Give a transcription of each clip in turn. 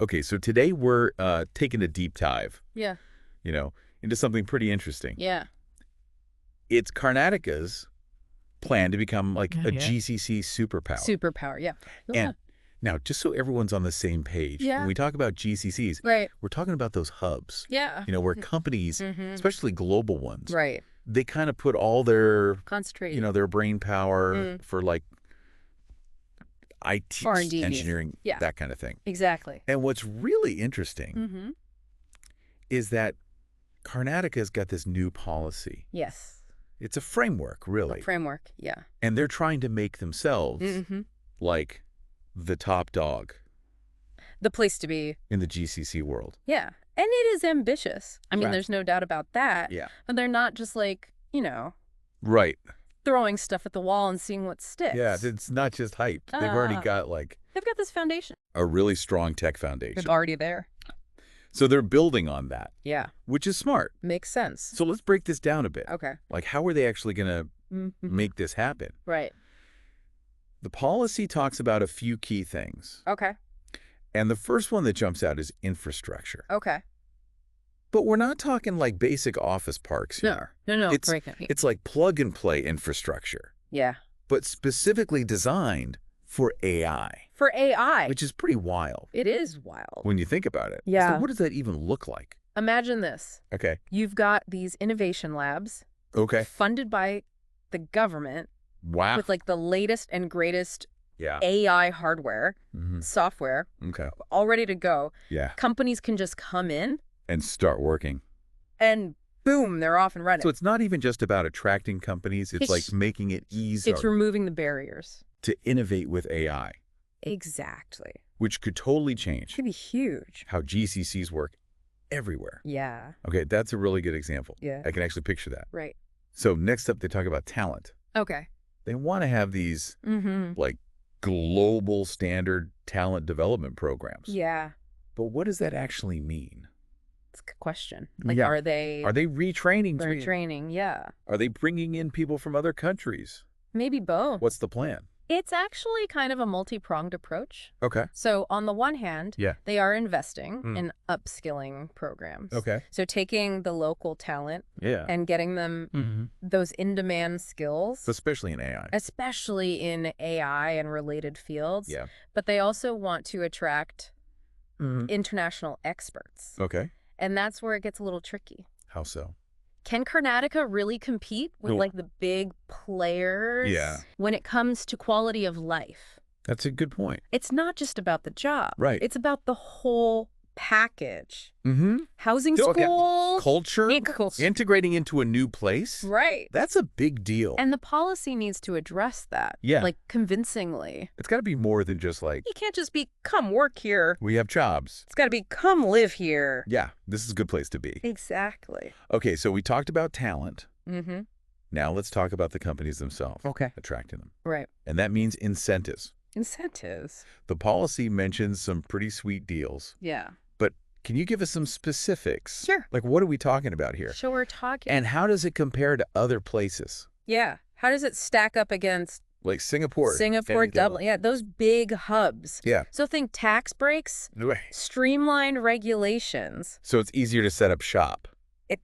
Okay, so today we're taking a deep dive, Yeah. into something pretty interesting. Yeah. It's Karnataka's plan to become like a Yeah. GCC superpower. Superpower. Yeah. And now, just so everyone's on the same page, Yeah. when we talk about GCCs, Right. we're talking about those hubs, Yeah. where companies, especially global ones, Right. they kind of put all their, Concentrate. their brain power for like IT, R&D. engineering, Yeah. that kind of thing. Exactly. And what's really interesting is that Karnataka's got this new policy. Yes. It's a framework, really. Framework. Yeah. And they're trying to make themselves like the top dog The place to be. in the GCC world. Yeah. And it is ambitious. I mean, Right. there's no doubt about that. Yeah. But they're not just like, Right. throwing stuff at the wall and seeing what sticks. Yeah, it's not just hype. They've already got like They've got this foundation. a really strong tech foundation. It's already there. So they're building on that, Yeah. which is smart. Makes sense. So let's break this down a bit. Okay. Like, how are they actually going to make this happen? Right. The policy talks about a few key things. Okay. And the first one that jumps out is infrastructure. Okay. But we're not talking like basic office parks here. No. It's like plug-and-play infrastructure, Yeah. but specifically designed for AI, For AI. which is pretty wild It is wild. when you think about it. Yeah. So what does that even look like? Imagine this. Okay. You've got these innovation labs Okay. funded by the government Wow. with like the latest and greatest Yeah. AI hardware, software, Okay. all ready to go. Yeah. Companies can just come in And start working. and boom, they're off and running. So it's not even just about attracting companies. It's like making it easier It's removing the barriers. to innovate with AI, Exactly. which could totally change It could be huge. how GCCs work everywhere. Yeah. Okay, that's a really good example. Yeah. I can actually picture that. Right. So next up, they talk about talent. Okay. They want to have these like global standard talent development programs. Yeah. But what does that actually mean? It's a good question. Like, Yeah. are they retraining? training? Yeah. Are they bringing in people from other countries? Maybe both. What's the plan? It's actually kind of a multi-pronged approach. Okay. So on the one hand, Yeah. they are investing in upskilling programs. Okay. So taking the local talent Yeah. and getting them those in-demand skills, Especially in AI. especially in AI and related fields. Yeah. But they also want to attract international experts. Okay. And that's where it gets a little tricky. How so? Can Karnataka really compete with No. like the big players Yeah. when it comes to quality of life? That's a good point. It's not just about the job. Right. It's about the whole package. Mm-hmm. Housing, Okay. schools, Culture, culture. integrating into a new place. Right. That's a big deal. And the policy needs to address that. Yeah. Like convincingly. It's got to be more than just like, You can't just be, come work here. we have jobs. It's got to be, come live here. Yeah, this is a good place to be. Exactly. Okay, so we talked about talent. Mm-hmm. Now let's talk about the companies themselves. Okay. Attracting them. Right. And that means incentives. Incentives. The policy mentions some pretty sweet deals. Yeah. But can you give us some specifics? Sure. Like, what are we talking about here? So we're talking. And how does it compare to other places? Yeah. How does it stack up against Like Singapore. Singapore, and- Dublin? Yeah, those big hubs. Yeah. So think tax breaks, streamlined regulations. So it's easier to set up shop.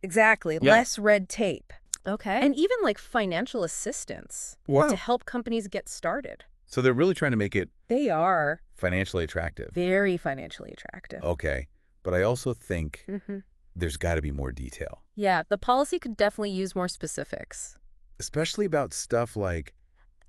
Exactly. Yeah. Less red tape. Okay. And even like financial assistance Wow. to help companies get started. So they're really trying to make it They are financially attractive. very financially attractive. Okay. But I also think Mm-hmm. there's got to be more detail, Yeah, the policy could definitely use more specifics, especially about stuff like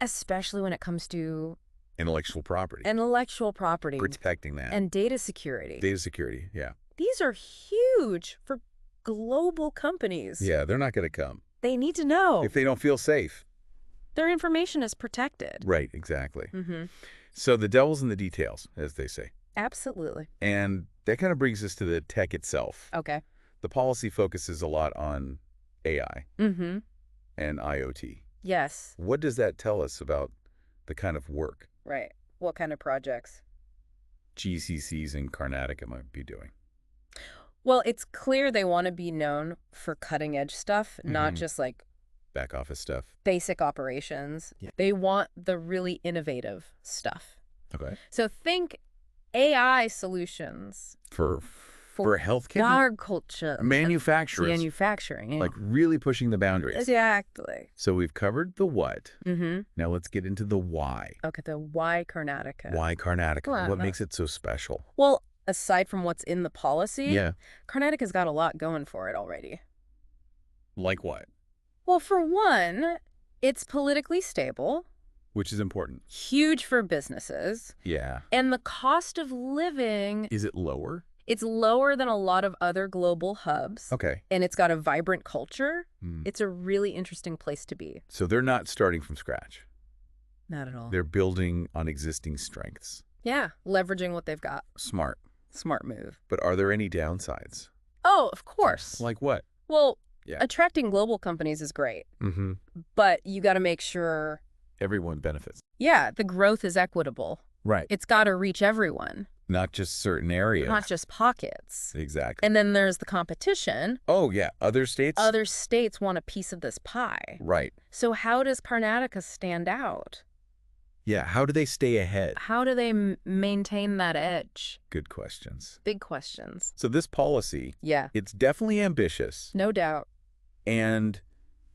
especially when it comes to intellectual property, intellectual property protecting that, and data security. data security. Yeah. These are huge for global companies. Yeah, they're not going to come They need to know if they don't feel safe. their information is protected. Right, exactly. Mm-hmm. So the devil's in the details, as they say. Absolutely. And that kind of brings us to the tech itself. Okay. The policy focuses a lot on AI Mm-hmm. and IoT. Yes. What does that tell us about the kind of work Right. What kind of projects? GCCs in Karnataka might be doing? Well, it's clear they want to be known for cutting edge stuff, not Mhm. just like Back office stuff. basic operations. Yeah. They want the really innovative stuff. Okay. So think AI solutions For healthcare, agriculture, manufacturers, manufacturing. Yeah. like really pushing the boundaries. Exactly. So we've covered the what. Mm-hmm. Now let's get into the why. Okay, the why Karnataka? Why Karnataka? Well, What makes it so special? Well, aside from what's in the policy, Yeah. Karnataka's got a lot going for it already. Like what? Well, for one, it's politically stable, Which is important. huge for businesses, Yeah. and the cost of living, Is it lower? it's lower than a lot of other global hubs, Okay. and it's got a vibrant culture. Hmm. It's a really interesting place to be. So they're not starting from scratch. Not at all. They're building on existing strengths. Yeah, leveraging what they've got. Smart. Smart move. But are there any downsides? Oh, of course. Like what? Well, Yeah. attracting global companies is great, Mm-hmm. but you got to make sure, Everyone benefits. yeah, the growth is equitable. Right. It's got to reach everyone, Not just certain areas. not just pockets. Exactly. And then there's the competition. Oh, yeah. Other states? Other states want a piece of this pie. Right. So how does Karnataka stand out? Yeah. How do they stay ahead? How do they maintain that edge? Good questions. Big questions. So this policy, Yeah, it's definitely ambitious, no doubt. and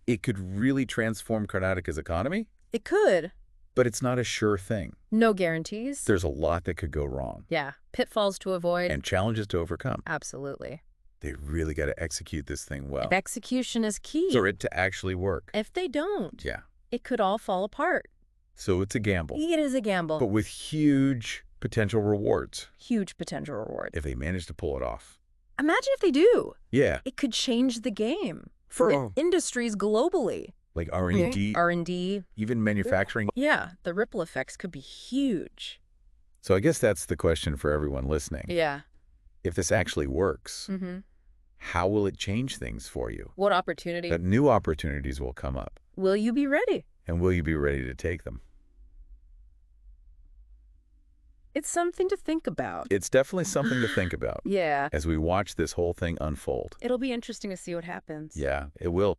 it could really transform Karnataka's economy, It could. but it's not a sure thing. No guarantees. There's a lot that could go wrong Yeah, pitfalls to avoid. and challenges to overcome. Absolutely. They really got to execute this thing well If execution is key. for it to actually work. If they don't, Yeah. it could all fall apart. So it's a gamble, It is a gamble. but with huge potential rewards Huge potential reward. if they manage to pull it off. Imagine if they do. Yeah. It could change the game for industries globally. Like R&D, R&D. even manufacturing. Yeah, the ripple effects could be huge. So I guess that's the question for everyone listening. Yeah. If this actually works, Mm-hmm. how will it change things for you? What opportunity? That new opportunities will come up, Will you be ready? and will you be ready to take them? It's something to think about. It's definitely something to think about Yeah. as we watch this whole thing unfold. It'll be interesting to see what happens. Yeah, it will.